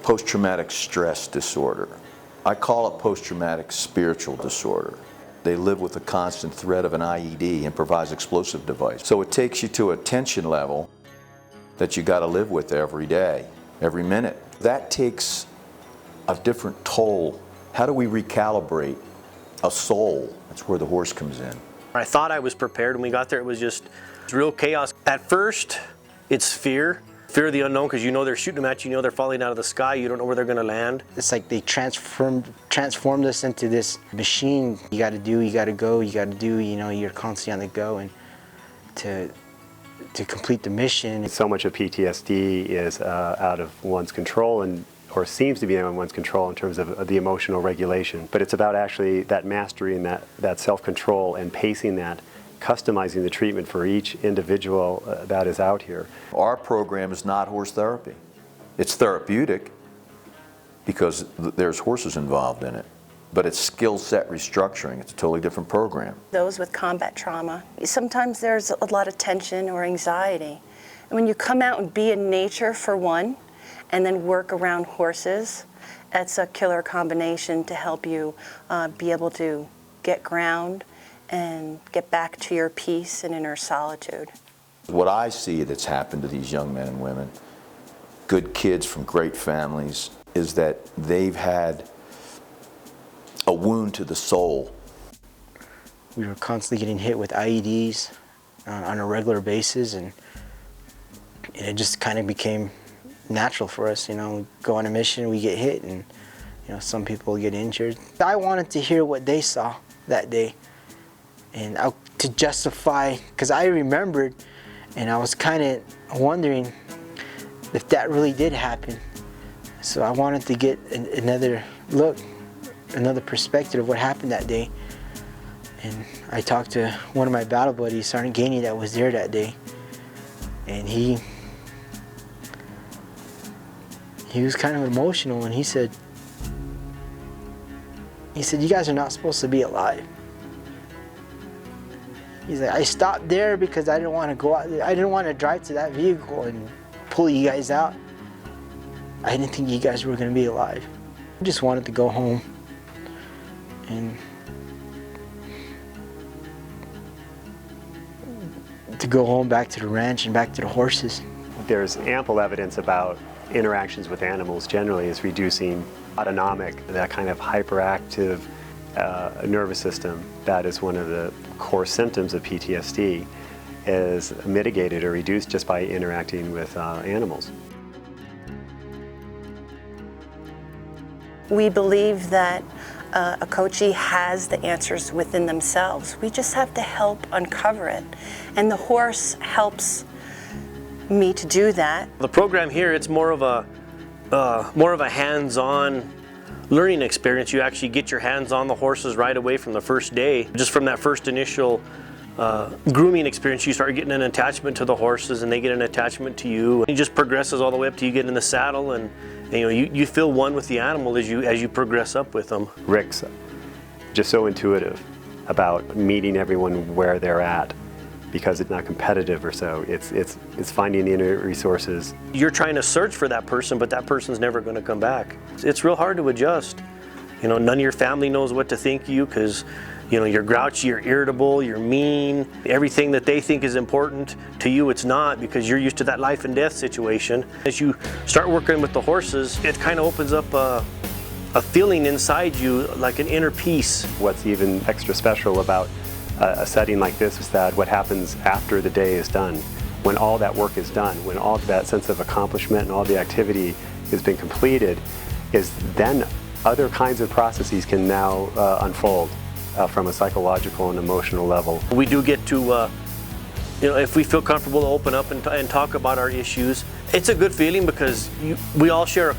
post-traumatic stress disorder. I call it post-traumatic spiritual disorder. They live with the constant threat of an IED, improvised explosive device. So it takes you to a tension level that you got to live with every day, every minute. That takes a different toll. How do we recalibrate a soul? That's where the horse comes in. I thought I was prepared. When we got there, it was just real chaos. At first, it's fear. Fear of the unknown, because you know they're shooting them at you, you know they're falling out of the sky, you don't know where they're going to land. It's like they transformed us into this machine. You got to do, you got to go, you got to do, you know, you're constantly on the go, and to complete the mission. So much of PTSD is out of one's control, or seems to be out of one's control in terms of the emotional regulation. But it's about actually that mastery and that self-control and pacing that, customizing the treatment for each individual that is out here. Our program is not horse therapy. It's therapeutic because there's horses involved in it, but it's skill set restructuring. It's a totally different program. Those with combat trauma, sometimes there's a lot of tension or anxiety. And when you come out and be in nature for one, and then work around horses, that's a killer combination to help you be able to get ground and get back to your peace and inner solitude. What I see that's happened to these young men and women, good kids from great families, is that they've had a wound to the soul. We were constantly getting hit with IEDs on a regular basis, and it just kind of became natural for us. You know, we go on a mission, we get hit, and you know, some people get injured. I wanted to hear what they saw that day, and to justify, because I remembered, and I was kind of wondering if that really did happen. So I wanted to get another look, another perspective of what happened that day. And I talked to one of my battle buddies, Sergeant Gainey, that was there that day, and he was kind of emotional, and he said, you guys are not supposed to be alive. He's like, I stopped there because I didn't want to go out there. I didn't want to drive to that vehicle and pull you guys out. I didn't think you guys were going to be alive. I just wanted to go home and to go home back to the ranch and back to the horses. There's ample evidence about interactions with animals generally is reducing autonomic, that kind of hyperactive nervous system. That is one of the core symptoms of PTSD, is mitigated or reduced just by interacting with animals. We believe that a coachee has the answers within themselves. We just have to help uncover it. And the horse helps me to do that. The program here, it's more of a hands-on learning experience. You actually get your hands on the horses right away from the first day. Just from that first initial grooming experience, you start getting an attachment to the horses, and they get an attachment to you. It just progresses all the way up till you get in the saddle, and you know, you feel one with the animal as you progress up with them. Rick's just so intuitive about meeting everyone where they're at, because it's not competitive or so. It's finding the inner resources. You're trying to search for that person, but that person's never going to come back. It's real hard to adjust. You know, none of your family knows what to think of you, because you know, you're grouchy, you're irritable, you're mean. Everything that they think is important to you, it's not, because you're used to that life and death situation. As you start working with the horses, it kind of opens up a feeling inside you, like an inner peace. What's even extra special about a setting like this is that what happens after the day is done, when all that work is done, when all that sense of accomplishment and all the activity has been completed, is then other kinds of processes can now unfold from a psychological and emotional level. We do get to, you know, if we feel comfortable to open up and talk about our issues, it's a good feeling, because we all share a